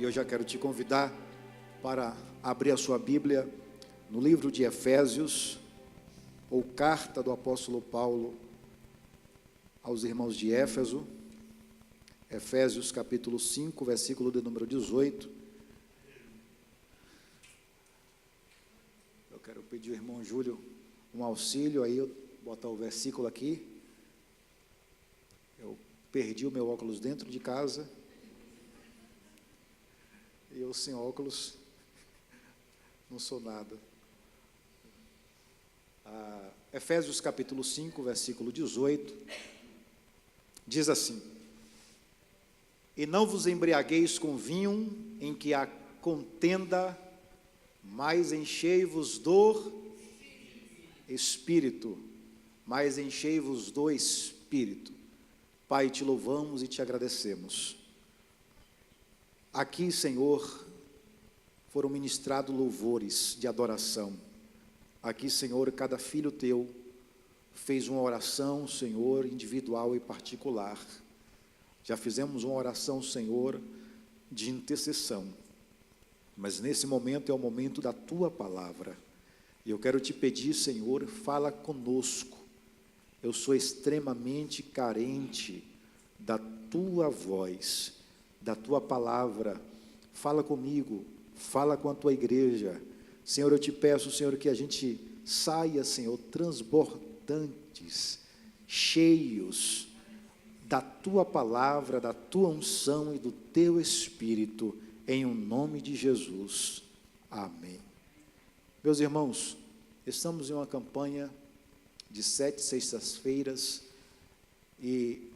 eu já quero te convidar para abrir a sua Bíblia no livro de Efésios, ou carta do apóstolo Paulo aos irmãos de Éfeso, Efésios capítulo 5, versículo de número 18. Eu quero pedir ao irmão Júlio um auxílio, aí eu botar o versículo aqui. Eu perdi o meu óculos dentro de casa, e eu sem óculos não sou nada. Efésios capítulo 5, versículo 18, diz assim: E não vos embriagueis com vinho em que há contenda, mas enchei-vos do Espírito, mas enchei-vos do Espírito. Pai, te louvamos e te agradecemos. Aqui, Senhor, foram ministrados louvores de adoração. Aqui, Senhor, cada filho teu fez uma oração, Senhor, individual e particular. Já fizemos uma oração, Senhor, de intercessão. Mas nesse momento é o momento da tua palavra. E eu quero te pedir, Senhor, fala conosco. Eu sou extremamente carente da tua voz, da tua palavra. Fala comigo, fala com a tua igreja. Senhor, eu te peço, Senhor, que a gente saia, Senhor, transbordantes, cheios da tua palavra, da tua unção e do teu Espírito, em o nome de Jesus. Amém. Meus irmãos, estamos em uma campanha de 7 sextas-feiras e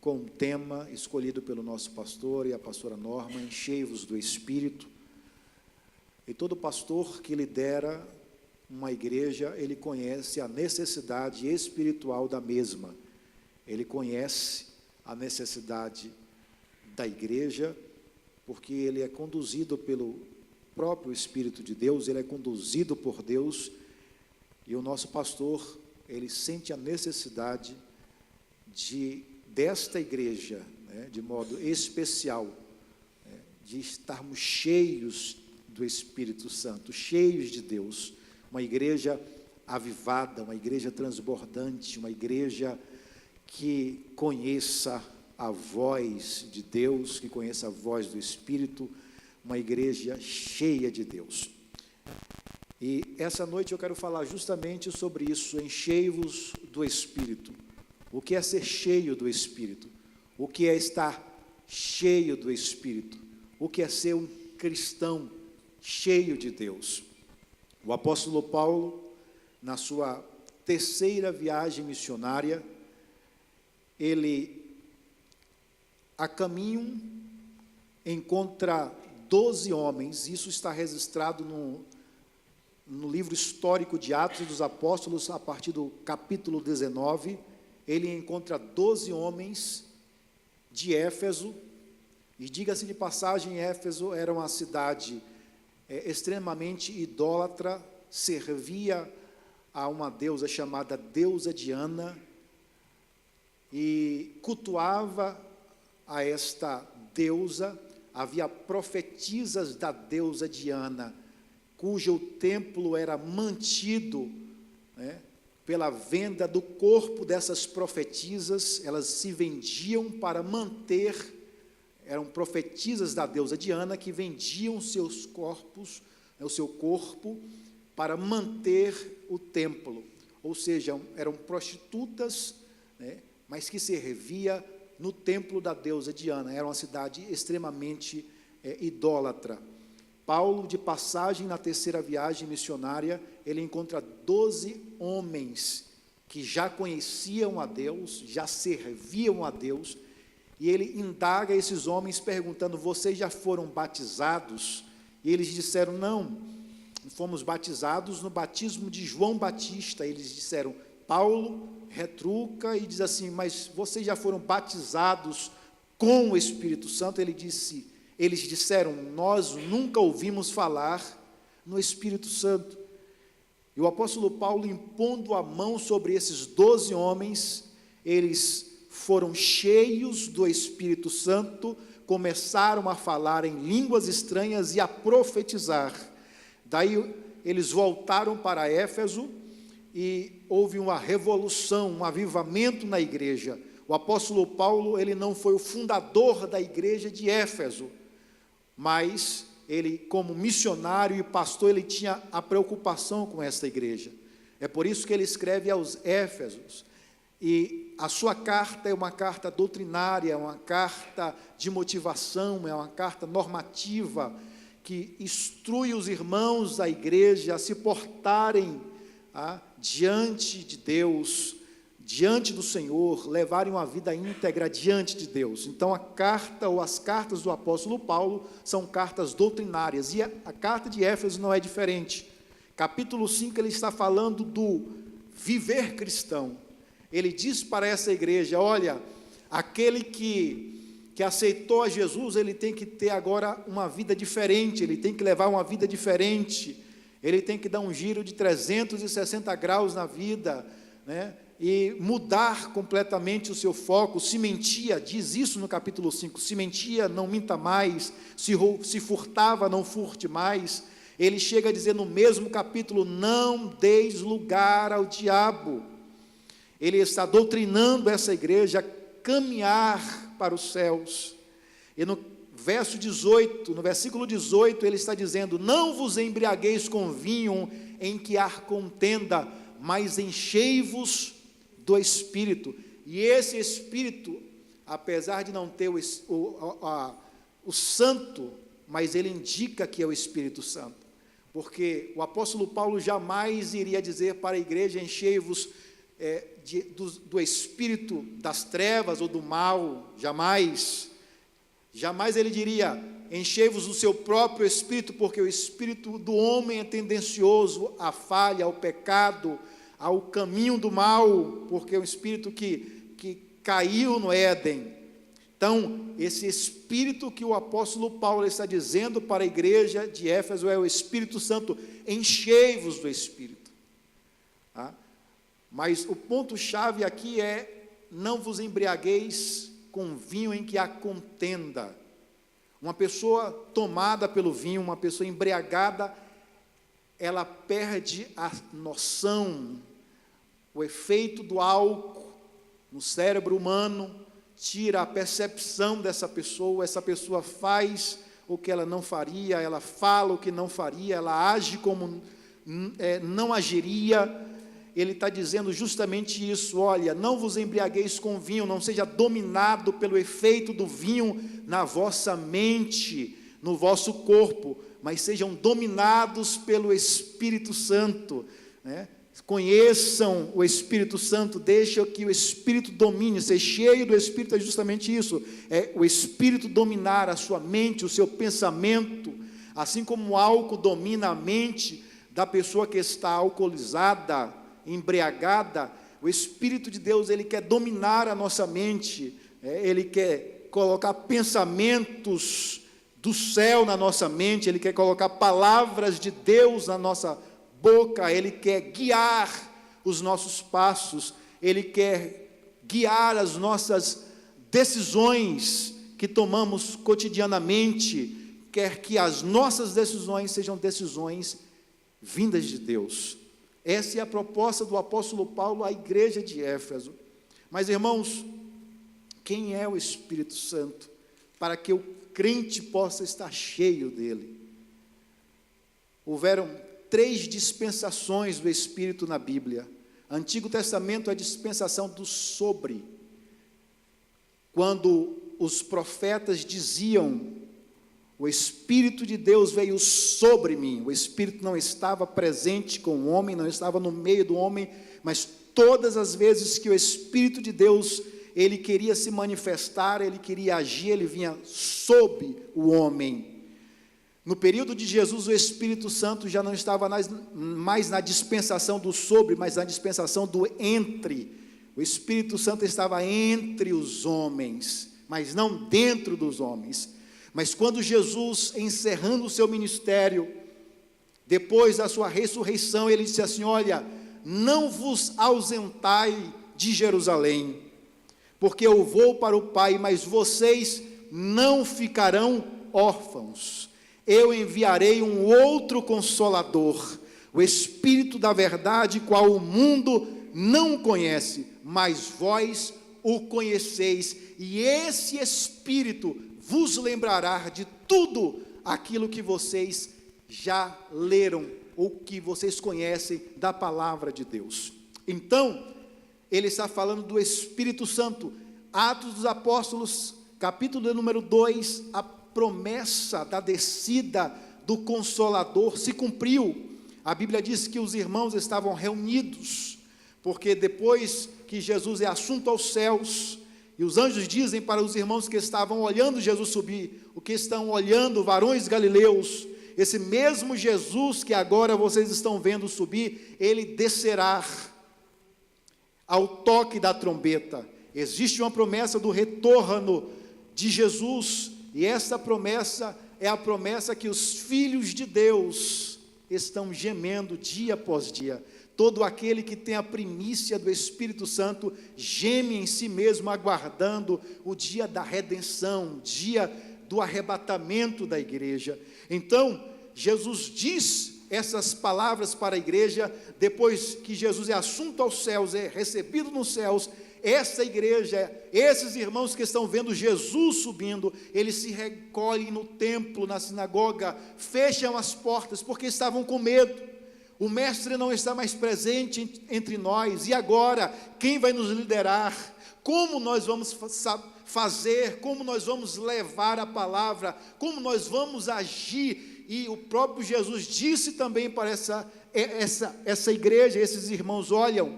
com um tema escolhido pelo nosso pastor e a pastora Norma, enchei-vos do Espírito. E todo pastor que lidera uma igreja, ele conhece a necessidade espiritual da mesma. Ele conhece a necessidade da igreja, porque ele é conduzido pelo próprio Espírito de Deus, ele é conduzido por Deus, e o nosso pastor, ele sente a necessidade desta igreja, né, de modo especial, né, de estarmos cheios do Espírito Santo, cheios de Deus, uma igreja avivada, uma igreja transbordante, uma igreja que conheça a voz de Deus, que conheça a voz do Espírito, uma igreja cheia de Deus. E essa noite eu quero falar justamente sobre isso, enchei-vos do Espírito. O que é ser cheio do Espírito? O que é estar cheio do Espírito? O que é ser um cristão cheio de Deus? O apóstolo Paulo, na sua terceira viagem missionária, ele, a caminho, encontra 12 homens, isso está registrado no livro histórico de Atos dos Apóstolos, a partir do capítulo 19, ele encontra 12 homens de Éfeso, e diga-se de passagem, Éfeso era uma cidade extremamente idólatra, servia a uma deusa chamada deusa Diana, e cultuava a esta deusa. Havia profetisas da deusa Diana, cujo templo era mantido, né, pela venda do corpo dessas profetisas. Elas se vendiam para manter, eram profetisas da deusa Diana que vendiam seus corpos, né, o seu corpo, para manter o templo. Ou seja, eram prostitutas, né, mas que servia no templo da deusa Diana. Era uma cidade extremamente idólatra. Paulo, de passagem na terceira viagem missionária, ele encontra 12 homens que já conheciam a Deus, já serviam a Deus, e ele indaga esses homens perguntando: vocês já foram batizados? E eles disseram: não, fomos batizados no batismo de João Batista. Eles disseram: Paulo retruca e diz assim: mas vocês já foram batizados com o Espírito Santo? Eles disseram: nós nunca ouvimos falar no Espírito Santo. E o apóstolo Paulo, impondo a mão sobre esses 12 homens, eles foram cheios do Espírito Santo, começaram a falar em línguas estranhas e a profetizar. Daí eles voltaram para Éfeso e houve uma revolução, um avivamento na igreja. O apóstolo Paulo, ele não foi o fundador da igreja de Éfeso, mas ele, como missionário e pastor, ele tinha a preocupação com esta igreja. É por isso que ele escreve aos Éfesos, e a sua carta é uma carta doutrinária, é uma carta de motivação, é uma carta normativa, que instrui os irmãos da igreja a se portarem diante de Deus, diante do Senhor, levarem uma vida íntegra diante de Deus. Então a carta ou as cartas do apóstolo Paulo são cartas doutrinárias, e a carta de Éfeso não é diferente. Capítulo 5 ele está falando do viver cristão. Ele diz para essa igreja: olha, aquele que aceitou a Jesus, ele tem que ter agora uma vida diferente, ele tem que levar uma vida diferente, ele tem que dar um giro de 360 graus na vida, né? E mudar completamente o seu foco. Se mentia, diz isso no capítulo 5, se mentia, não minta mais, se furtava, não furte mais. Ele chega a dizer no mesmo capítulo: não deis lugar ao diabo. Ele está doutrinando essa igreja a caminhar para os céus. E no versículo 18, ele está dizendo: não vos embriagueis com vinho em que há contenda, mas enchei-vos do Espírito. E esse Espírito, apesar de não ter o Santo, mas ele indica que é o Espírito Santo, porque o apóstolo Paulo jamais iria dizer para a igreja: enchei-vos do espírito das trevas ou do mal, jamais ele diria: enchei-vos do seu próprio espírito, porque o espírito do homem é tendencioso à falha, ao pecado, ao caminho do mal, porque é um espírito que caiu no Éden. Então, esse espírito que o apóstolo Paulo está dizendo para a igreja de Éfeso é o Espírito Santo: enchei-vos do Espírito. Mas o ponto-chave aqui é: não vos embriagueis com vinho em que há contenda. Uma pessoa tomada pelo vinho, uma pessoa embriagada, ela perde a noção, o efeito do álcool no cérebro humano tira a percepção dessa pessoa. Essa pessoa faz o que ela não faria, ela fala o que não faria, ela age como não agiria. Ele está dizendo justamente isso: olha, não vos embriagueis com vinho, não seja dominado pelo efeito do vinho na vossa mente, no vosso corpo, mas sejam dominados pelo Espírito Santo, né? Conheçam o Espírito Santo, deixa que o Espírito domine. Ser cheio do Espírito é justamente isso, é o Espírito dominar a sua mente, o seu pensamento, assim como o álcool domina a mente da pessoa que está alcoolizada, embriagada. O Espírito de Deus, ele quer dominar a nossa mente, ele quer colocar pensamentos do céu na nossa mente, ele quer colocar palavras de Deus na nossa boca, ele quer guiar os nossos passos, ele quer guiar as nossas decisões que tomamos cotidianamente, quer que as nossas decisões sejam decisões vindas de Deus. Essa é a proposta do apóstolo Paulo à igreja de Éfeso. Mas, irmãos, quem é o Espírito Santo para que o crente possa estar cheio dele? Houveram 3 dispensações do Espírito na Bíblia. Antigo Testamento é a dispensação do sobre, quando os profetas diziam: o Espírito de Deus veio sobre mim. O Espírito não estava presente com o homem, não estava no meio do homem, mas todas as vezes que o Espírito de Deus, ele queria se manifestar, ele queria agir, ele vinha sobre o homem. No período de Jesus, o Espírito Santo já não estava mais na dispensação do sobre, mas na dispensação do entre. O Espírito Santo estava entre os homens, mas não dentro dos homens. Mas quando Jesus, encerrando o seu ministério, depois da sua ressurreição, ele disse assim: olha, não vos ausentai de Jerusalém, porque eu vou para o Pai, mas vocês não ficarão órfãos. Eu enviarei um outro Consolador, o Espírito da verdade, qual o mundo não conhece, mas vós o conheceis, e esse Espírito vos lembrará de tudo aquilo que vocês já leram, ou que vocês conhecem da palavra de Deus. Então, ele está falando do Espírito Santo. Atos dos Apóstolos, capítulo número 2, a promessa da descida do Consolador se cumpriu. A Bíblia diz que os irmãos estavam reunidos, porque depois que Jesus é assunto aos céus, e os anjos dizem para os irmãos que estavam olhando Jesus subir, o que estão olhando, varões galileus, esse mesmo Jesus que agora vocês estão vendo subir, ele descerá ao toque da trombeta. Existe uma promessa do retorno de Jesus, e essa promessa é a promessa que os filhos de Deus estão gemendo dia após dia. Todo aquele que tem a primícia do Espírito Santo geme em si mesmo, aguardando o dia da redenção, o dia do arrebatamento da igreja. Então, Jesus diz essas palavras para a igreja, depois que Jesus é assunto aos céus, é recebido nos céus. Essa igreja, esses irmãos que estão vendo Jesus subindo, eles se recolhem no templo, na sinagoga, fecham as portas, porque estavam com medo. O mestre não está mais presente entre nós, e agora, quem vai nos liderar? Como nós vamos fazer? Como nós vamos levar a palavra? Como nós vamos agir? E o próprio Jesus disse também para essa igreja, esses irmãos: olham,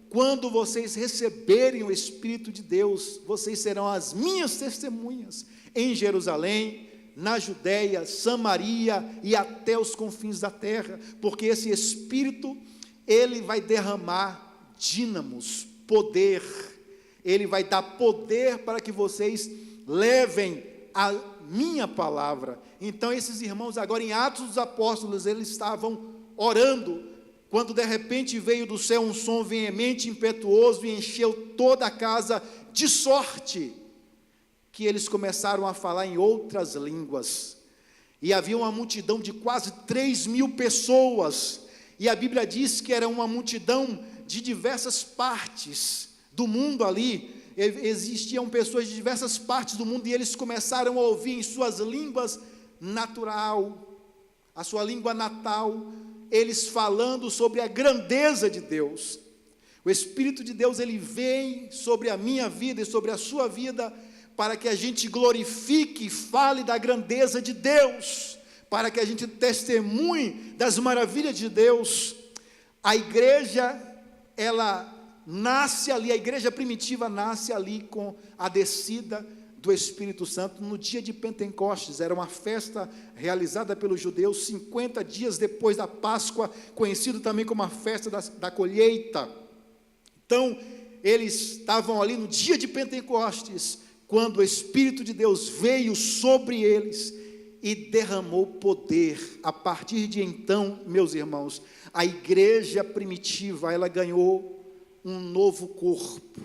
quando vocês receberem o Espírito de Deus, vocês serão as minhas testemunhas em Jerusalém, na Judéia, Samaria e até os confins da terra, porque esse Espírito, ele vai derramar dínamos, poder, ele vai dar poder para que vocês levem a minha palavra. Então esses irmãos agora em Atos dos Apóstolos, eles estavam orando, quando de repente veio do céu um som veemente, impetuoso, e encheu toda a casa, de sorte que eles começaram a falar em outras línguas, e havia uma multidão de quase 3.000 pessoas, e a Bíblia diz que era uma multidão de diversas partes do mundo ali, existiam pessoas de diversas partes do mundo, e eles começaram a ouvir em suas línguas natural, a sua língua natal, eles falando sobre a grandeza de Deus. O Espírito de Deus, ele vem sobre a minha vida e sobre a sua vida, para que a gente glorifique e fale da grandeza de Deus, para que a gente testemunhe das maravilhas de Deus. A igreja, ela nasce ali, a igreja primitiva nasce ali com a descida do Espírito Santo no dia de Pentecostes. Era uma festa realizada pelos judeus 50 dias depois da Páscoa, conhecido também como a festa da colheita. Então, eles estavam ali no dia de Pentecostes, quando o Espírito de Deus veio sobre eles e derramou poder. A partir de então, meus irmãos, a igreja primitiva, ela ganhou um novo corpo,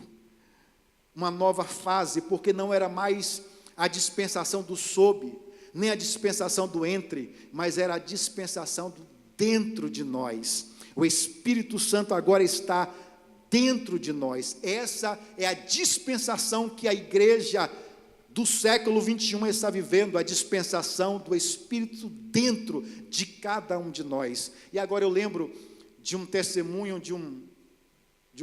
uma nova fase, porque não era mais a dispensação do sob, nem a dispensação do entre, mas era a dispensação do dentro de nós. O Espírito Santo agora está dentro de nós. Essa é a dispensação que a igreja do século 21 está vivendo, a dispensação do Espírito dentro de cada um de nós. E agora eu lembro de um testemunho de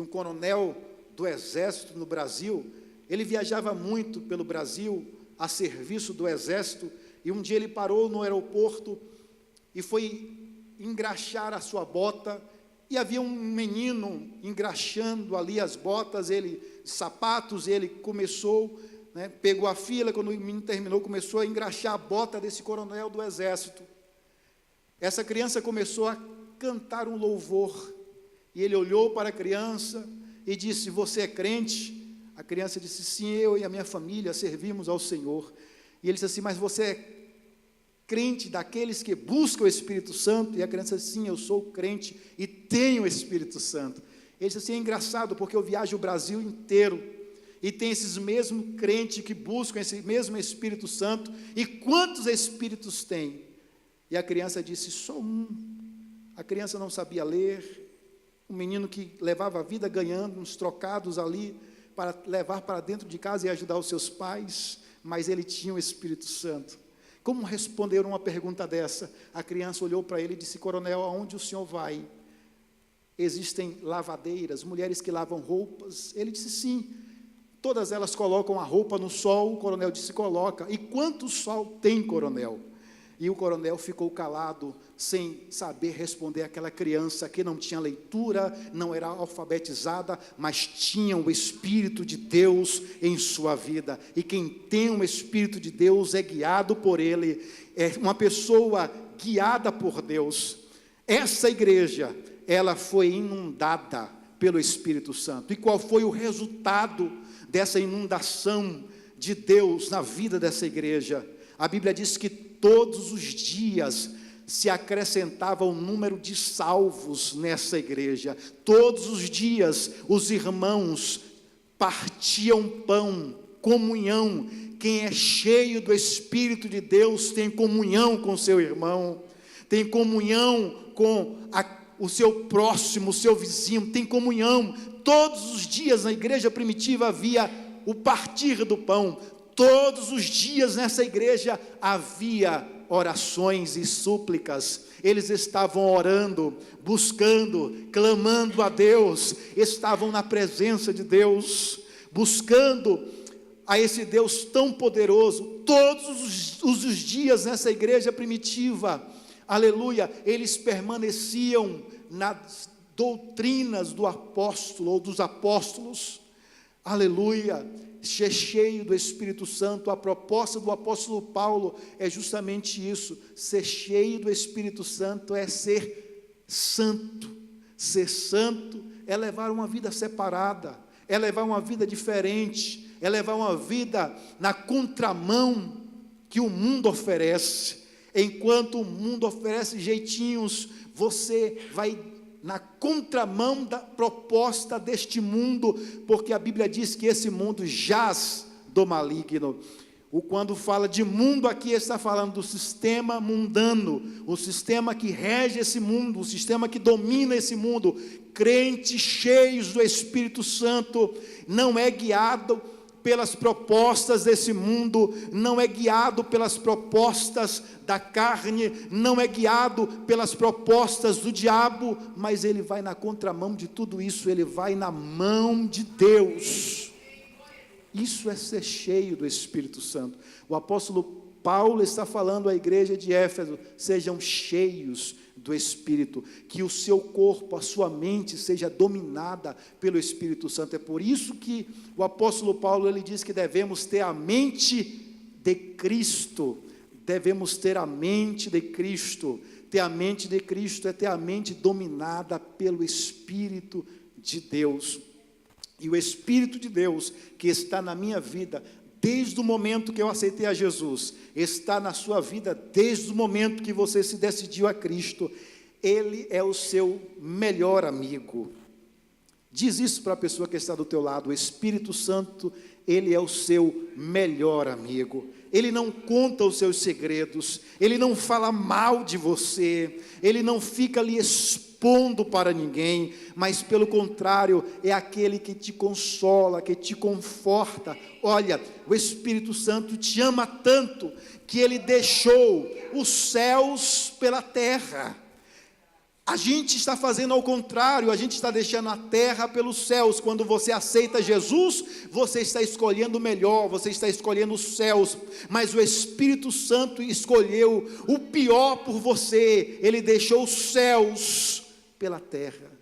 um coronel do exército no Brasil. Ele viajava muito pelo Brasil a serviço do exército, e um dia ele parou no aeroporto e foi engraxar a sua bota, e havia um menino engraxando ali as botas, sapatos, ele começou, pegou a fila, quando o menino terminou, começou a engraxar a bota desse coronel do exército. Essa criança começou a cantar um louvor, e ele olhou para a criança e disse: você é crente? A criança disse: sim, eu e a minha família servimos ao Senhor. E ele disse assim: mas você é crente daqueles que buscam o Espírito Santo? E a criança disse: sim, eu sou crente e tenho o Espírito Santo. Ele disse assim: é engraçado, porque eu viajo o Brasil inteiro, e tem esses mesmos crentes que buscam esse mesmo Espírito Santo. E quantos Espíritos tem? E a criança disse: só um. A criança não sabia ler, um menino que levava a vida ganhando uns trocados ali, para levar para dentro de casa e ajudar os seus pais, mas ele tinha o Espírito Santo. Como responder uma pergunta dessa? A criança olhou para ele e disse: coronel, aonde o senhor vai? Existem lavadeiras, mulheres que lavam roupas. Ele disse: sim. Todas elas colocam a roupa no sol. O coronel disse: coloca. E quanto sol tem, coronel? E o coronel ficou calado, sem saber responder àquela criança que não tinha leitura, não era alfabetizada, mas tinha o Espírito de Deus em sua vida. E quem tem o Espírito de Deus é guiado por Ele, é uma pessoa guiada por Deus. Essa igreja, ela foi inundada pelo Espírito Santo. E qual foi o resultado dessa inundação de Deus na vida dessa igreja? A Bíblia diz que todos os dias se acrescentava o número de salvos nessa igreja. Todos os dias os irmãos partiam pão, comunhão. Quem é cheio do Espírito de Deus tem comunhão com seu irmão, tem comunhão com o seu próximo, o seu vizinho, tem comunhão. Todos os dias na igreja primitiva havia o partir do pão. Todos os dias nessa igreja havia orações e súplicas. Eles estavam orando, buscando, clamando a Deus, estavam na presença de Deus, buscando a esse Deus tão poderoso. Todos os dias nessa igreja primitiva, aleluia, eles permaneciam nas doutrinas do apóstolo ou dos apóstolos, aleluia, ser cheio do Espírito Santo. A proposta do apóstolo Paulo é justamente isso: ser cheio do Espírito Santo é ser santo. Ser santo é levar uma vida separada, é levar uma vida diferente, é levar uma vida na contramão que o mundo oferece. Enquanto o mundo oferece jeitinhos, você vai na contramão da proposta deste mundo, porque a Bíblia diz que esse mundo jaz do maligno. Quando fala de mundo aqui, está falando do sistema mundano, o sistema que rege esse mundo, o sistema que domina esse mundo. Crentes cheios do Espírito Santo não é guiado pelas propostas desse mundo, não é guiado pelas propostas da carne, não é guiado pelas propostas do diabo, mas ele vai na contramão de tudo isso, ele vai na mão de Deus. Isso é ser cheio do Espírito Santo. O apóstolo Paulo está falando à igreja de Éfeso: sejam cheios do Espírito, que o seu corpo, a sua mente seja dominada pelo Espírito Santo. É por isso que o apóstolo Paulo, ele diz que devemos ter a mente de Cristo. Devemos ter a mente de Cristo. Ter a mente de Cristo é ter a mente dominada pelo Espírito de Deus. E o Espírito de Deus que está na minha vida, desde o momento que eu aceitei a Jesus, está na sua vida desde o momento que você se decidiu a Cristo. Ele é o seu melhor amigo. Diz isso para a pessoa que está do teu lado: o Espírito Santo, ele é o seu melhor amigo. Ele não conta os seus segredos, ele não fala mal de você, ele não fica lhe expondo para ninguém, mas pelo contrário, é aquele que te consola, que te conforta. Olha, o Espírito Santo te ama tanto, que ele deixou os céus pela terra. A gente está fazendo ao contrário, a gente está deixando a terra pelos céus. Quando você aceita Jesus, você está escolhendo o melhor, você está escolhendo os céus, mas o Espírito Santo escolheu o pior por você. Ele deixou os céus pela terra.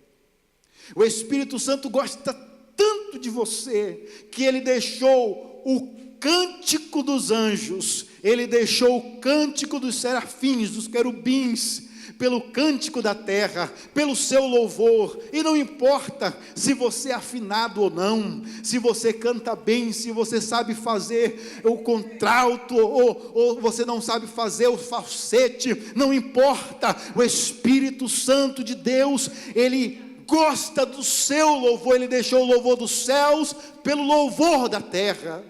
O Espírito Santo gosta tanto de você, que ele deixou o cântico dos anjos, ele deixou o cântico dos serafins, dos querubins, pelo cântico da terra, pelo seu louvor. E não importa se você é afinado ou não, se você canta bem, se você sabe fazer o contralto, ou você não sabe fazer o falsete, não importa. O Espírito Santo de Deus, ele gosta do seu louvor, Ele deixou o louvor dos céus pelo louvor da terra.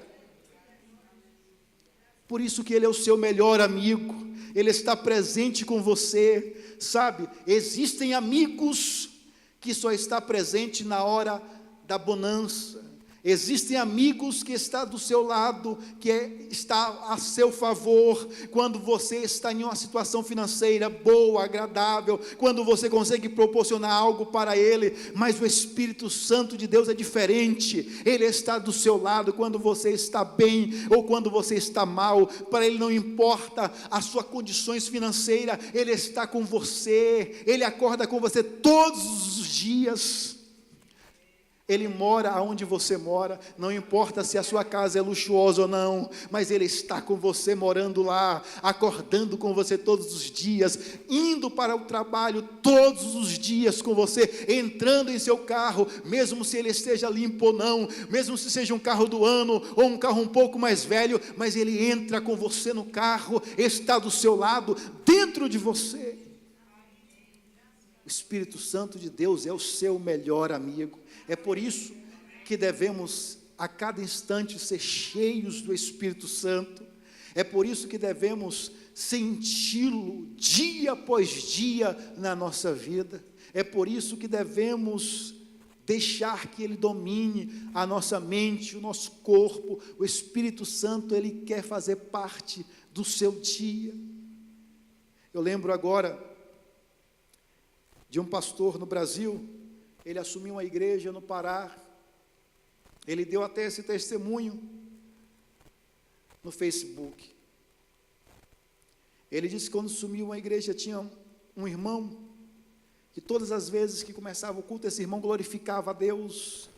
Por isso que Ele é o seu melhor amigo, Ele está presente com você, sabe? Existem amigos que só está presente na hora da bonança. Existem amigos que estão do seu lado, que está a seu favor, quando você está em uma situação financeira boa, agradável, quando você consegue proporcionar algo para ele, mas o Espírito Santo de Deus é diferente, ele está do seu lado quando você está bem, ou quando você está mal, para ele não importa as suas condições financeiras, ele está com você, ele acorda com você todos os dias, Ele mora onde você mora, não importa se a sua casa é luxuosa ou não, mas Ele está com você morando lá, acordando com você todos os dias, indo para o trabalho todos os dias com você, entrando em seu carro, mesmo se ele esteja limpo ou não, mesmo se seja um carro do ano, ou um carro um pouco mais velho, mas Ele entra com você no carro, está do seu lado, dentro de você. O Espírito Santo de Deus é o seu melhor amigo. É por isso que devemos a cada instante ser cheios do Espírito Santo. É por isso que devemos senti-lo dia após dia na nossa vida. É por isso que devemos deixar que Ele domine a nossa mente, o nosso corpo. O Espírito Santo, Ele quer fazer parte do seu dia. Eu lembro agora de um pastor no Brasil. Ele assumiu uma igreja no Pará, ele deu até esse testemunho no Facebook. Ele disse que quando assumiu uma igreja, tinha um irmão, que todas as vezes que começava o culto, esse irmão glorificava a Deus,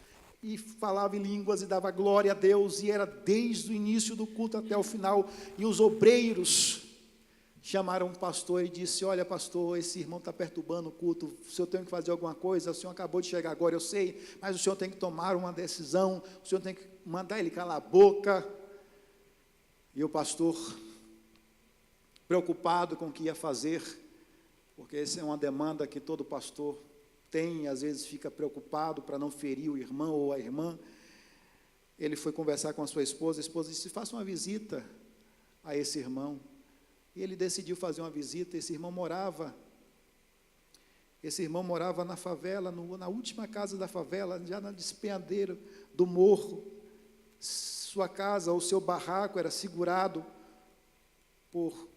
e falava em línguas, e dava glória a Deus, e era desde o início do culto até o final, e os obreiros chamaram o pastor e disse: olha pastor, esse irmão está perturbando o culto, o senhor tem que fazer alguma coisa, o senhor acabou de chegar agora, eu sei, mas o senhor tem que tomar uma decisão, o senhor tem que mandar ele calar a boca. E o pastor, preocupado com o que ia fazer, porque essa é uma demanda que todo pastor tem, e às vezes fica preocupado para não ferir o irmão ou a irmã, ele foi conversar com a sua esposa, a esposa disse: faça uma visita a esse irmão. E ele decidiu fazer uma visita. Esse irmão morava na favela, na última casa da favela, já na despenhadeira do morro. Sua casa, o seu barraco era segurado por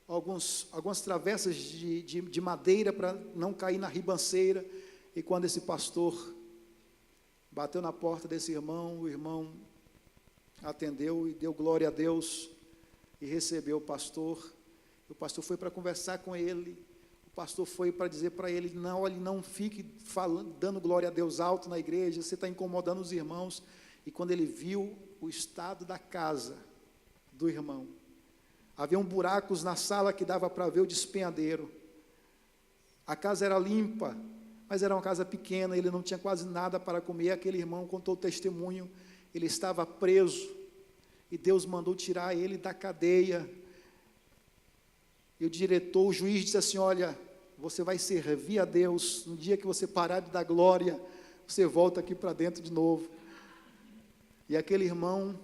algumas travessas de madeira para não cair na ribanceira. E quando esse pastor bateu na porta desse irmão, o irmão atendeu e deu glória a Deus, e recebeu o pastor foi para conversar com ele, o pastor foi para dizer para ele: não fique dando glória a Deus alto na igreja, você está incomodando os irmãos. E quando ele viu o estado da casa do irmão, havia buracos na sala que dava para ver o despenhadeiro, a casa era limpa, mas era uma casa pequena, ele não tinha quase nada para comer. Aquele irmão contou o testemunho, ele estava preso, e Deus mandou tirar ele da cadeia, e o diretor, o juiz disse assim: olha, você vai servir a Deus, no dia que você parar de dar glória, você volta aqui para dentro de novo. E aquele irmão,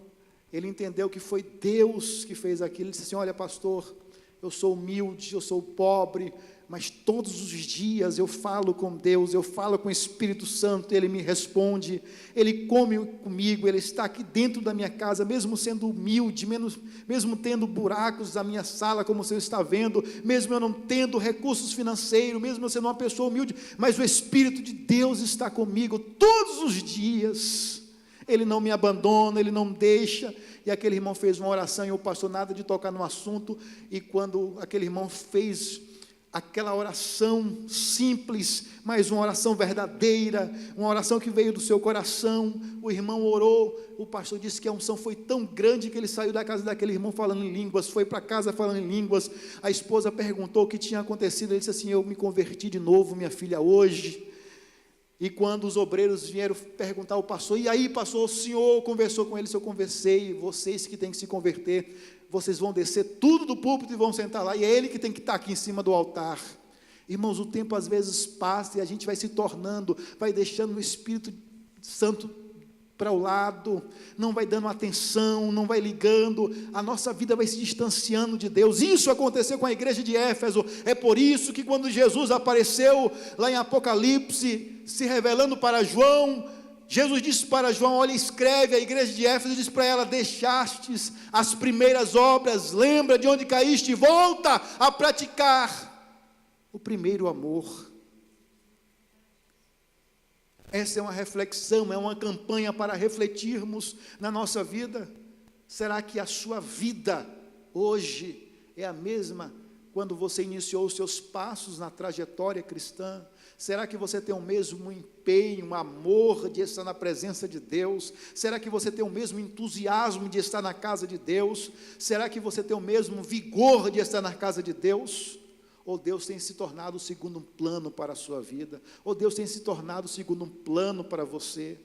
ele entendeu que foi Deus que fez aquilo. Ele disse assim: olha pastor, eu sou humilde, eu sou pobre, mas todos os dias eu falo com Deus, eu falo com o Espírito Santo, Ele me responde, Ele come comigo, Ele está aqui dentro da minha casa, mesmo sendo humilde, mesmo tendo buracos na minha sala, como você está vendo, mesmo eu não tendo recursos financeiros, mesmo eu sendo uma pessoa humilde, mas o Espírito de Deus está comigo todos os dias, Ele não me abandona, Ele não me deixa. E aquele irmão fez uma oração, e o pastor nada de tocar no assunto, e quando aquele irmão fez aquela oração simples, mas uma oração verdadeira, uma oração que veio do seu coração, o irmão orou, o pastor disse que a unção foi tão grande que ele saiu da casa daquele irmão falando em línguas, foi para casa falando em línguas. A esposa perguntou o que tinha acontecido, ele disse assim: eu me converti de novo, minha filha, hoje. E quando os obreiros vieram perguntar ao pastor: e aí pastor, o senhor conversou com ele? Se eu conversei, vocês que têm que se converter, vocês vão descer tudo do púlpito e vão sentar lá, e é ele que tem que estar aqui em cima do altar. Irmãos, o tempo às vezes passa e a gente vai se tornando, vai deixando o Espírito Santo para o lado, não vai dando atenção, não vai ligando, a nossa vida vai se distanciando de Deus. Isso aconteceu com a igreja de Éfeso. É por isso que quando Jesus apareceu lá em Apocalipse, se revelando para João, Jesus disse para João: olha, escreve, a igreja de Éfeso disse para ela: deixastes as primeiras obras, lembra de onde caíste e volta a praticar o primeiro amor. Essa é uma reflexão, é uma campanha para refletirmos na nossa vida. Será que a sua vida hoje é a mesma quando você iniciou os seus passos na trajetória cristã? Será que você tem o mesmo empenho, um amor de estar na presença de Deus? Será que você tem o mesmo entusiasmo de estar na casa de Deus? Será que você tem o mesmo vigor de estar na casa de Deus? Ou Deus tem se tornado o segundo plano para a sua vida? Ou Deus tem se tornado o segundo plano para você?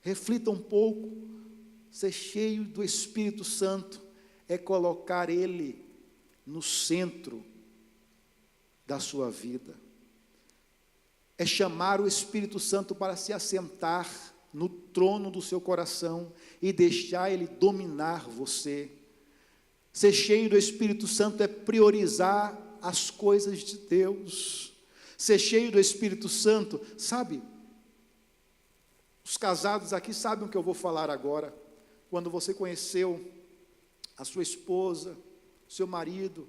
Reflita um pouco. Ser cheio do Espírito Santo é colocar Ele no centro da sua vida. É chamar o Espírito Santo para se assentar no trono do seu coração e deixar Ele dominar você. Ser cheio do Espírito Santo é priorizar as coisas de Deus. Ser cheio do Espírito Santo, sabe, os casados aqui sabem o que eu vou falar agora. Quando você conheceu a sua esposa, seu marido,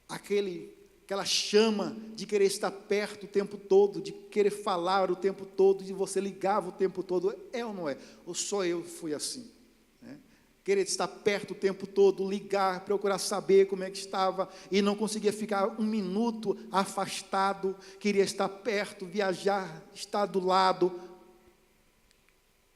aquela chama de querer estar perto o tempo todo, de querer falar o tempo todo, de você ligava o tempo todo, é ou não é? Ou só eu fui assim? Querer estar perto o tempo todo, ligar, procurar saber como é que estava, e não conseguia ficar um minuto afastado, queria estar perto, viajar, estar do lado.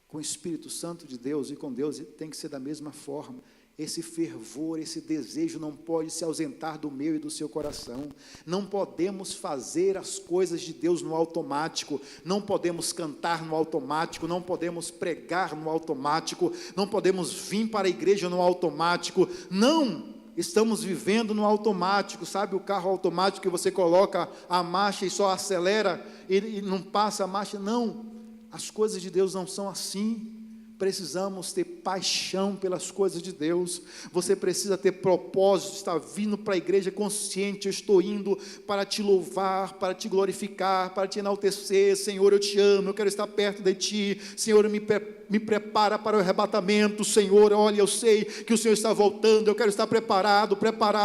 Com o Espírito Santo de Deus e com Deus tem que ser da mesma forma. Esse fervor, esse desejo não pode se ausentar do meu e do seu coração. Não podemos fazer as coisas de Deus no automático, não podemos cantar no automático, não podemos pregar no automático, não podemos vir para a igreja no automático. Não estamos vivendo no automático. Sabe o carro automático que você coloca a marcha e só acelera e não passa a marcha? Não, as coisas de Deus não são assim. Precisamos ter paixão pelas coisas de Deus. Você precisa ter propósito, estar vindo para a igreja consciente: eu estou indo para te louvar, para te glorificar, para te enaltecer. Senhor, eu te amo, eu quero estar perto de ti. Senhor, me prepara para o arrebatamento. Senhor, olha, eu sei que o Senhor está voltando, eu quero estar preparado,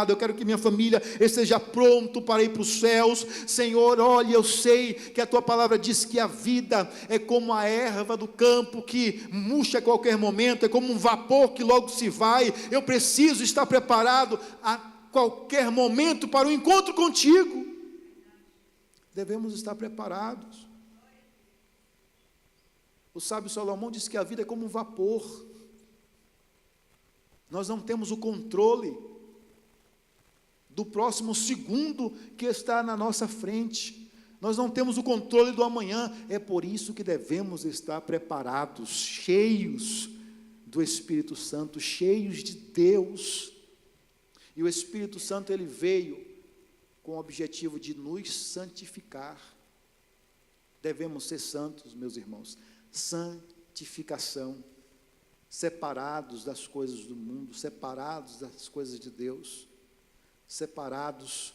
eu quero que minha família esteja pronto para ir para os céus. Senhor, olha, eu sei que a tua palavra diz que a vida é como a erva do campo que murcha a qualquer momento, é como um vapor que logo se vai. Eu preciso estar preparado a qualquer momento para o encontro contigo. Devemos estar preparados. O sábio Salomão disse que a vida é como um vapor. Nós não temos o controle do próximo segundo que está na nossa frente. Nós não temos o controle do amanhã. É por isso que devemos estar preparados, cheios do Espírito Santo, cheios de Deus. E o Espírito Santo, ele veio com o objetivo de nos santificar. Devemos ser santos, meus irmãos. Santificação, separados das coisas do mundo, separados das coisas de Deus, separados.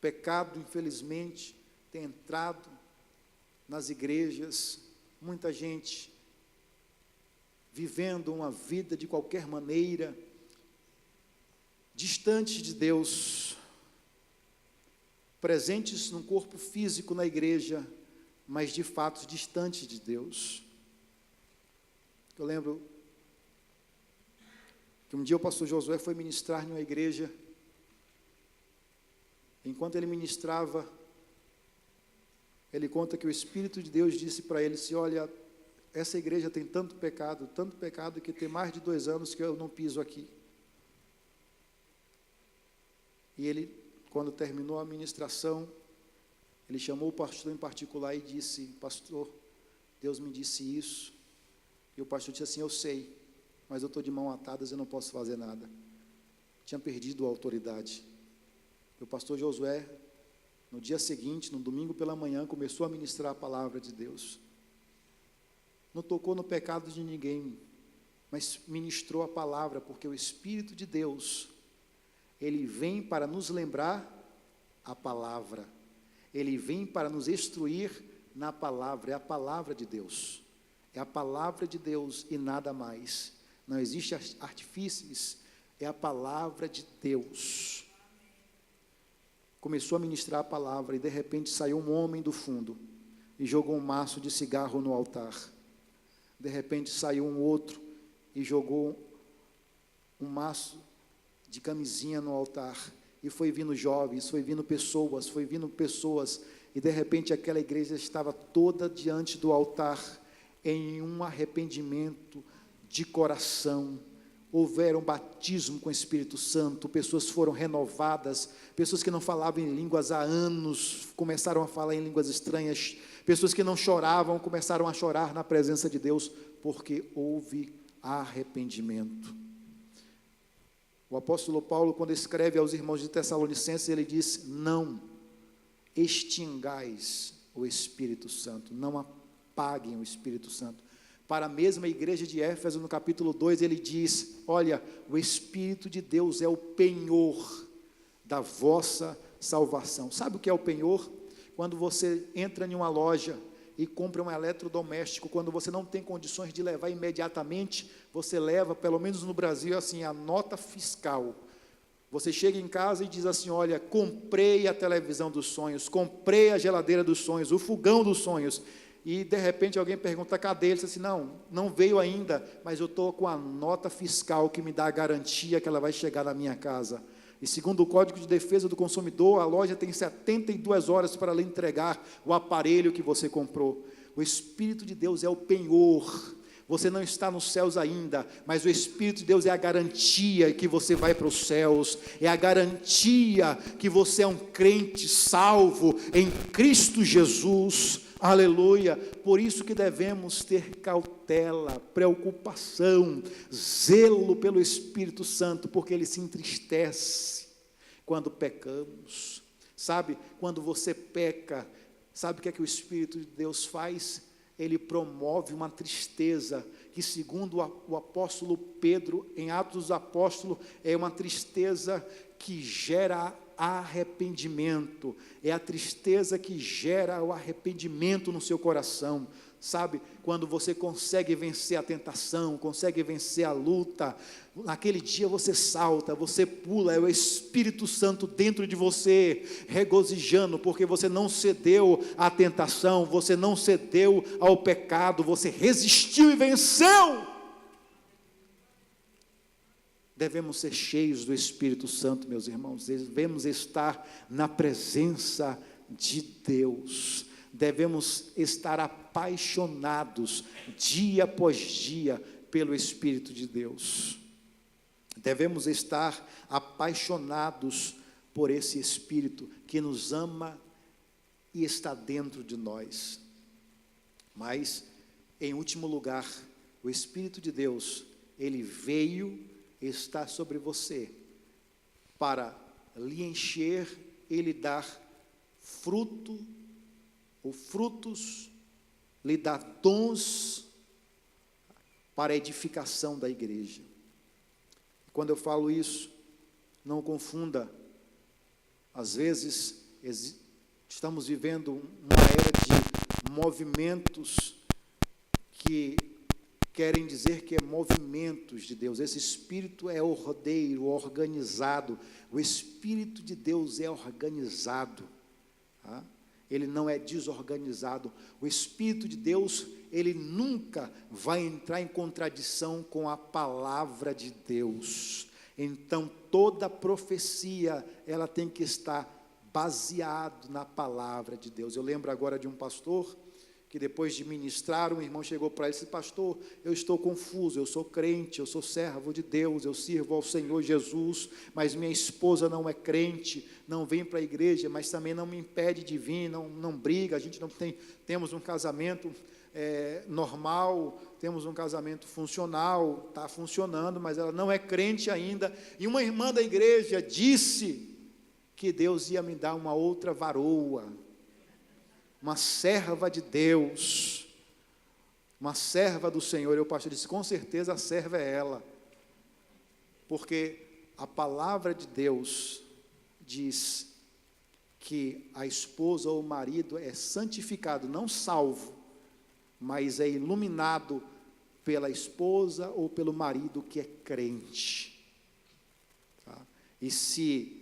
Pecado, infelizmente, tem entrado nas igrejas, muita gente vivendo uma vida de qualquer maneira, distante de Deus, presentes num corpo físico na igreja, mas de fato distantes de Deus. Eu lembro que um dia o pastor Josué foi ministrar em uma igreja. Enquanto ele ministrava, ele conta que o Espírito de Deus disse para ele assim: olha, essa igreja tem tanto pecado, que tem mais de 2 anos que eu não piso aqui. E ele, quando terminou a ministração, ele chamou o pastor em particular e disse: pastor, Deus me disse isso. E o pastor disse assim: eu sei, mas eu estou de mãos atadas, eu não posso fazer nada. Tinha perdido a autoridade. O pastor Josué, no dia seguinte, no domingo pela manhã, começou a ministrar a palavra de Deus. Não tocou no pecado de ninguém, mas ministrou a palavra, porque o Espírito de Deus, ele vem para nos lembrar a palavra, ele vem para nos instruir na palavra, é a palavra de Deus, é a palavra de Deus e nada mais, não existe artifícios, é a palavra de Deus. Começou a ministrar a palavra e de repente saiu um homem do fundo e jogou um maço de cigarro no altar. De repente saiu um outro e jogou um maço de camisinha no altar. E foi vindo jovens, foi vindo pessoas, e de repente aquela igreja estava toda diante do altar, em um arrependimento de coração. Houveram batismo com o Espírito Santo, pessoas foram renovadas, pessoas que não falavam em línguas há anos, começaram a falar em línguas estranhas, pessoas que não choravam, começaram a chorar na presença de Deus, porque houve arrependimento. O apóstolo Paulo, quando escreve aos irmãos de Tessalonicenses, ele diz: não extingais o Espírito Santo, não apaguem o Espírito Santo. Para a mesma igreja de Éfeso, no capítulo 2, ele diz: olha, o Espírito de Deus é o penhor da vossa salvação. Sabe o que é o penhor? Quando você entra em uma loja e compra um eletrodoméstico, quando você não tem condições de levar imediatamente, você leva, pelo menos no Brasil, assim, a nota fiscal. Você chega em casa e diz assim: olha, comprei a televisão dos sonhos, comprei a geladeira dos sonhos, o fogão dos sonhos. E de repente alguém pergunta: cadê? Ele diz assim: não veio ainda, mas eu estou com a nota fiscal que me dá a garantia que ela vai chegar na minha casa. E segundo o Código de Defesa do Consumidor, a loja tem 72 horas para lhe entregar o aparelho que você comprou. O Espírito de Deus é o penhor. Você não está nos céus ainda, mas o Espírito de Deus é a garantia que você vai para os céus, é a garantia que você é um crente salvo em Cristo Jesus. Aleluia. Por isso que devemos ter cautela, preocupação, zelo pelo Espírito Santo, porque ele se entristece quando pecamos. Sabe, quando você peca, sabe o que é que o Espírito de Deus faz? Ele promove uma tristeza, que segundo o apóstolo Pedro, em Atos dos Apóstolos, é uma tristeza que gera arrependimento, é a tristeza que gera o arrependimento no seu coração. Sabe, quando você consegue vencer a tentação, consegue vencer a luta, naquele dia você salta, você pula, é o Espírito Santo dentro de você, regozijando, porque você não cedeu à tentação, você não cedeu ao pecado, você resistiu e venceu. Devemos ser cheios do Espírito Santo, meus irmãos, devemos estar na presença de Deus, devemos estar apaixonados, dia após dia, pelo Espírito de Deus, devemos estar apaixonados por esse Espírito que nos ama e está dentro de nós. Mas, em último lugar, o Espírito de Deus, ele veio, está sobre você, para lhe encher e lhe dar fruto, ou frutos, lhe dar dons para a edificação da igreja. Quando eu falo isso, não confunda, às vezes estamos vivendo uma era de movimentos que querem dizer que é movimentos de Deus. Esse Espírito é ordeiro, organizado. O Espírito de Deus é organizado, tá? Ele não é desorganizado. O Espírito de Deus, ele nunca vai entrar em contradição com a palavra de Deus. Então, toda profecia, ela tem que estar baseado na palavra de Deus. Eu lembro agora de um pastor que depois de ministrar, um irmão chegou para ele e disse: pastor, eu estou confuso, eu sou crente, eu sou servo de Deus, eu sirvo ao Senhor Jesus, mas minha esposa não é crente, não vem para a igreja, mas também não me impede de vir, não briga, a gente não tem, temos um casamento normal, temos um casamento funcional, está funcionando, mas ela não é crente ainda. E uma irmã da igreja disse que Deus ia me dar uma outra varoa, uma serva de Deus, uma serva do Senhor. E o pastor disse, com certeza a serva é ela, porque a palavra de Deus diz que a esposa ou o marido é santificado, não salvo, mas é iluminado pela esposa ou pelo marido que é crente. Tá? E se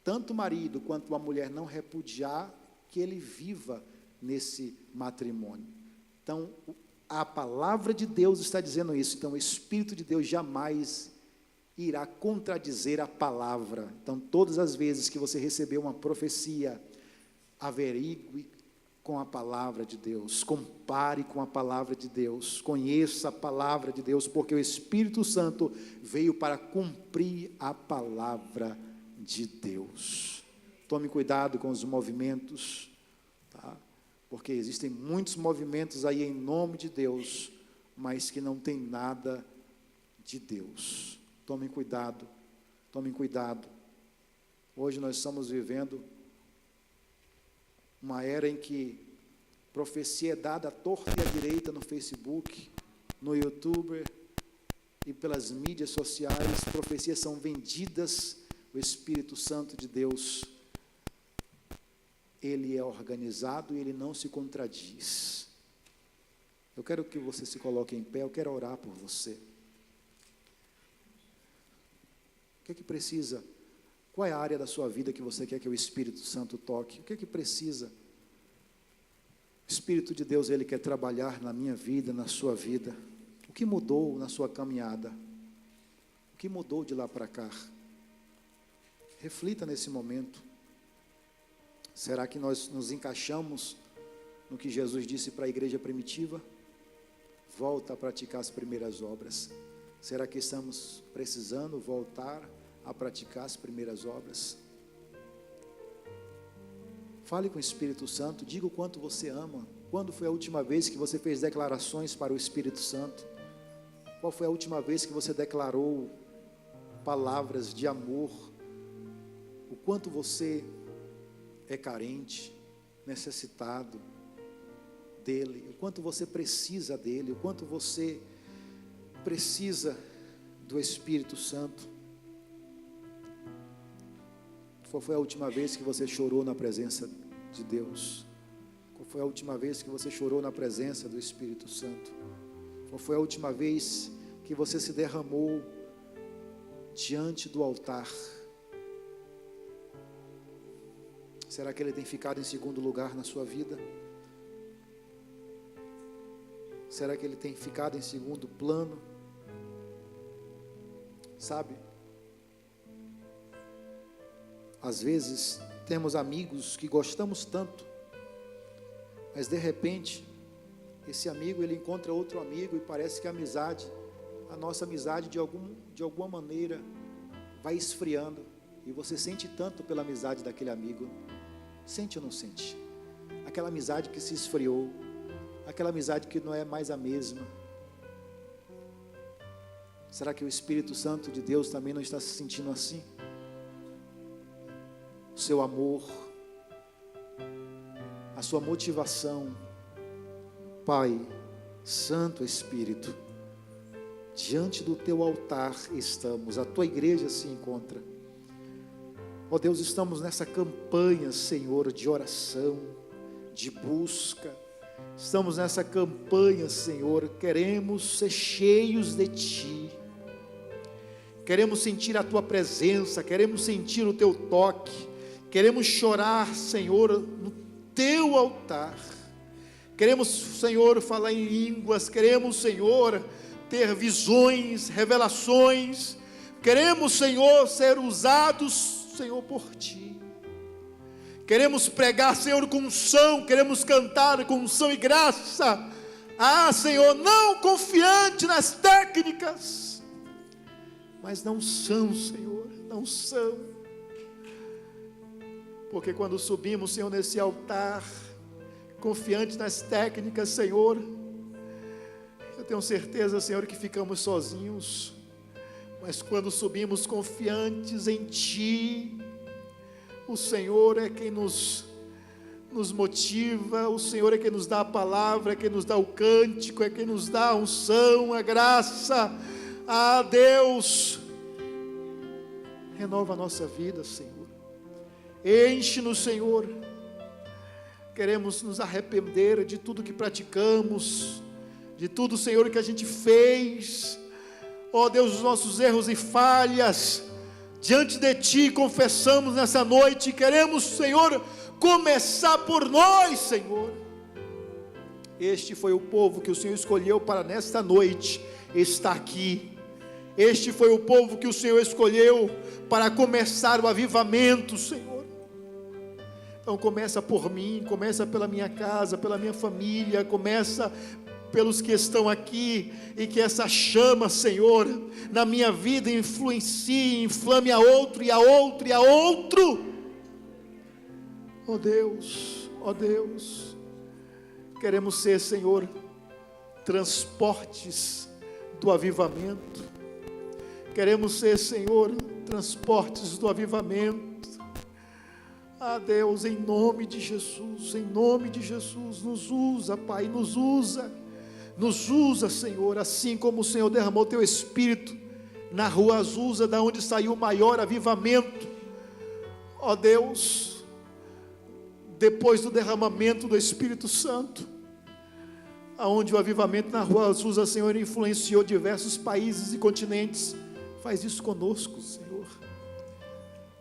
tanto o marido quanto a mulher não repudiar, que ele viva nesse matrimônio. Então, a palavra de Deus está dizendo isso. Então, o Espírito de Deus jamais irá contradizer a palavra. Então, todas as vezes que você receber uma profecia, averigue com a palavra de Deus, compare com a palavra de Deus, conheça a palavra de Deus, porque o Espírito Santo veio para cumprir a palavra de Deus. Tome cuidado com os movimentos, tá? Porque existem muitos movimentos aí em nome de Deus, mas que não tem nada de Deus. Tomem cuidado, tomem cuidado. Hoje nós estamos vivendo uma era em que profecia é dada à torta e à direita no Facebook, no YouTube e pelas mídias sociais. Profecias são vendidas. O Espírito Santo de Deus, ele é organizado e ele não se contradiz. Eu quero que você se coloque em pé, eu quero orar por você. O que é que precisa? Qual é a área da sua vida que você quer que o Espírito Santo toque? O que é que precisa? O Espírito de Deus, ele quer trabalhar na minha vida, na sua vida. O que mudou na sua caminhada? O que mudou de lá para cá? Reflita nesse momento. Será que nós nos encaixamos no que Jesus disse para a igreja primitiva? Volta a praticar as primeiras obras. Será que estamos precisando voltar a praticar as primeiras obras? Fale com o Espírito Santo, diga o quanto você ama. Quando foi a última vez que você fez declarações para o Espírito Santo? Qual foi a última vez que você declarou palavras de amor? O quanto você é carente, necessitado dele, o quanto você precisa dele, o quanto você precisa do Espírito Santo. Qual foi a última vez que você chorou na presença de Deus? Qual foi a última vez que você chorou na presença do Espírito Santo? Qual foi a última vez que você se derramou diante do altar? Será que ele tem ficado em segundo lugar na sua vida? Será que ele tem ficado em segundo plano? Sabe? Às vezes temos amigos que gostamos tanto, mas de repente esse amigo ele encontra outro amigo e parece que a nossa amizade de alguma maneira vai esfriando, e você sente tanto pela amizade daquele amigo. Sente ou não sente? Aquela amizade que se esfriou, aquela amizade que não é mais a mesma. Será que o Espírito Santo de Deus também não está se sentindo assim? O seu amor, a sua motivação. Pai, Santo Espírito, diante do teu altar estamos, a tua igreja se encontra. Ó Deus, estamos nessa campanha, Senhor, de oração, de busca. Estamos nessa campanha, Senhor, queremos ser cheios de Ti. Queremos sentir a Tua presença, queremos sentir o Teu toque. Queremos chorar, Senhor, no Teu altar. Queremos, Senhor, falar em línguas. Queremos, Senhor, ter visões, revelações. Queremos, Senhor, ser usados, Senhor, por Ti. Queremos pregar, Senhor, com unção. Queremos cantar com unção e graça. Senhor, não confiante nas técnicas, mas não são, Senhor, não são. Porque quando subimos, Senhor, nesse altar, confiante nas técnicas, Senhor, eu tenho certeza, Senhor, que ficamos sozinhos. Mas quando subimos confiantes em Ti, O Senhor é quem nos motiva, o Senhor é quem nos dá a palavra, é quem nos dá o cântico, é quem nos dá a unção, a graça. Ah, Deus, renova a nossa vida, Senhor. Enche-nos, Senhor. Queremos nos arrepender de tudo que praticamos, de tudo, Senhor, que a gente fez. Ó Deus, os nossos erros e falhas, diante de Ti confessamos nessa noite. Queremos, Senhor, começar por nós, Senhor. Este foi o povo que o Senhor escolheu para nesta noite estar aqui. Este foi o povo que o Senhor escolheu para começar o avivamento, Senhor. Então começa por mim, começa pela minha casa, pela minha família, começa pelos que estão aqui, e que essa chama, Senhor, na minha vida influencie, inflame a outro, e a outro, e a outro. Ó Deus, queremos ser, Senhor, transportes do avivamento. Queremos ser, Senhor, transportes do avivamento. Ah, Deus, em nome de Jesus, nos usa, Pai, nos usa, Senhor, assim como o Senhor derramou Teu Espírito na rua Azusa, da onde saiu o maior avivamento. Ó Deus, depois do derramamento do Espírito Santo, aonde o avivamento na rua Azusa, Senhor, influenciou diversos países e continentes, faz isso conosco, Senhor.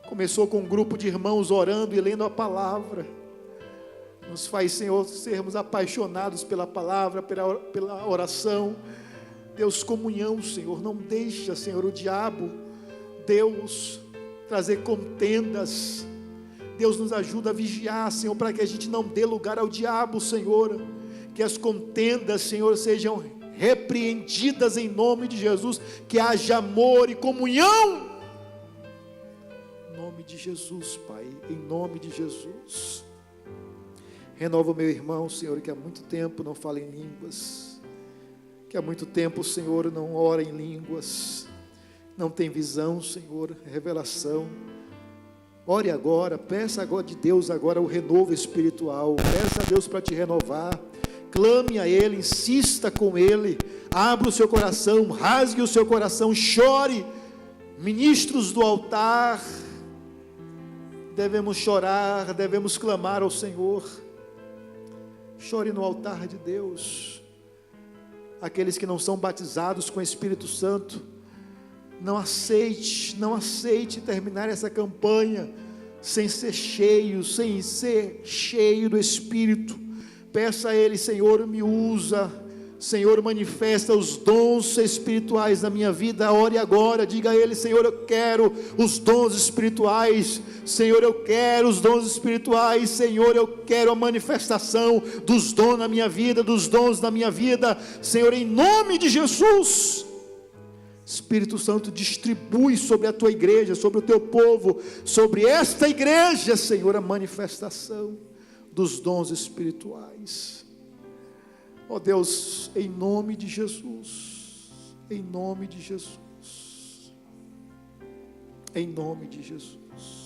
Começou com um grupo de irmãos orando e lendo a palavra. Nos faz, Senhor, sermos apaixonados pela palavra, pela oração. Deus, comunhão, Senhor, não deixa, Senhor, o diabo, Deus, trazer contendas. Deus, nos ajuda a vigiar, Senhor, para que a gente não dê lugar ao diabo, Senhor. Que as contendas, Senhor, sejam repreendidas em nome de Jesus. Que haja amor e comunhão. Em nome de Jesus, Pai, em nome de Jesus. Renova o meu irmão, Senhor, que há muito tempo não fala em línguas, que há muito tempo, Senhor, não ora em línguas, não tem visão, Senhor, revelação. Ore agora, peça agora de Deus agora o renovo espiritual, peça a Deus para te renovar, clame a Ele, insista com Ele, abra o seu coração, rasgue o seu coração, chore. Ministros do altar, devemos chorar, devemos clamar ao Senhor. Chore no altar de Deus. Aqueles que não são batizados com o Espírito Santo, não aceite terminar essa campanha sem ser cheio do Espírito. Peça a Ele: Senhor, me usa, Senhor, manifesta os dons espirituais na minha vida. Ore agora, diga a Ele: Senhor, eu quero os dons espirituais. Senhor, eu quero os dons espirituais. Senhor, eu quero a manifestação dos dons na minha vida, Senhor, em nome de Jesus. Espírito Santo, distribui sobre a Tua igreja, sobre o Teu povo, sobre esta igreja, Senhor, a manifestação dos dons espirituais. Ó Deus, em nome de Jesus, em nome de Jesus, em nome de Jesus.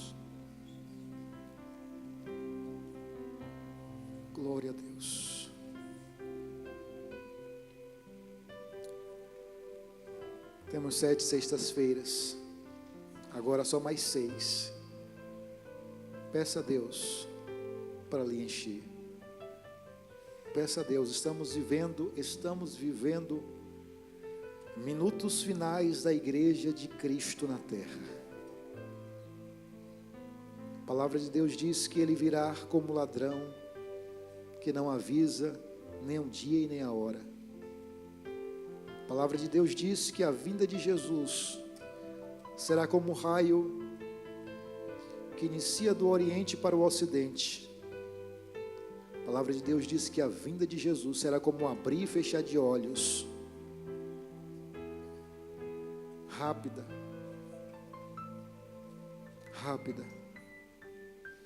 Glória a Deus. Temos 7 sextas-feiras, agora só mais 6. Peça a Deus para lhe encher. Peça a Deus. Estamos vivendo minutos finais da igreja de Cristo na terra. A palavra de Deus diz que Ele virá como ladrão, que não avisa nem o dia e nem a hora. A palavra de Deus diz que a vinda de Jesus será como um raio que inicia do Oriente para o Ocidente. A palavra de Deus diz que a vinda de Jesus será como um abrir e fechar de olhos, rápida,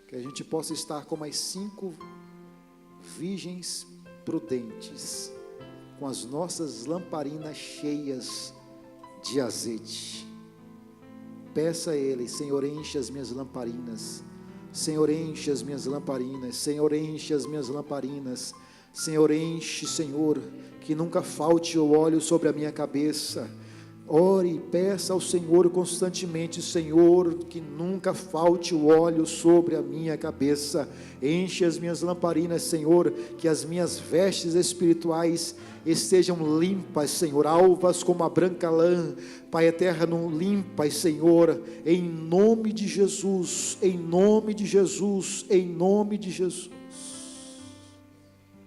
que a gente possa estar como as 5 virgens prudentes, com as nossas lamparinas cheias de azeite. Peça a Ele: Senhor, enche as minhas lamparinas Senhor, enche as minhas lamparinas, Senhor, enche as minhas lamparinas, Senhor, enche, Senhor, que nunca falte o óleo sobre a minha cabeça. Ore e peça ao Senhor constantemente: Senhor, que nunca falte o óleo sobre a minha cabeça. Enche as minhas lamparinas, Senhor, que as minhas vestes espirituais estejam limpas, Senhor, alvas como a branca lã. Pai eterno, limpas, Senhor, em nome de Jesus, em nome de Jesus, em nome de Jesus.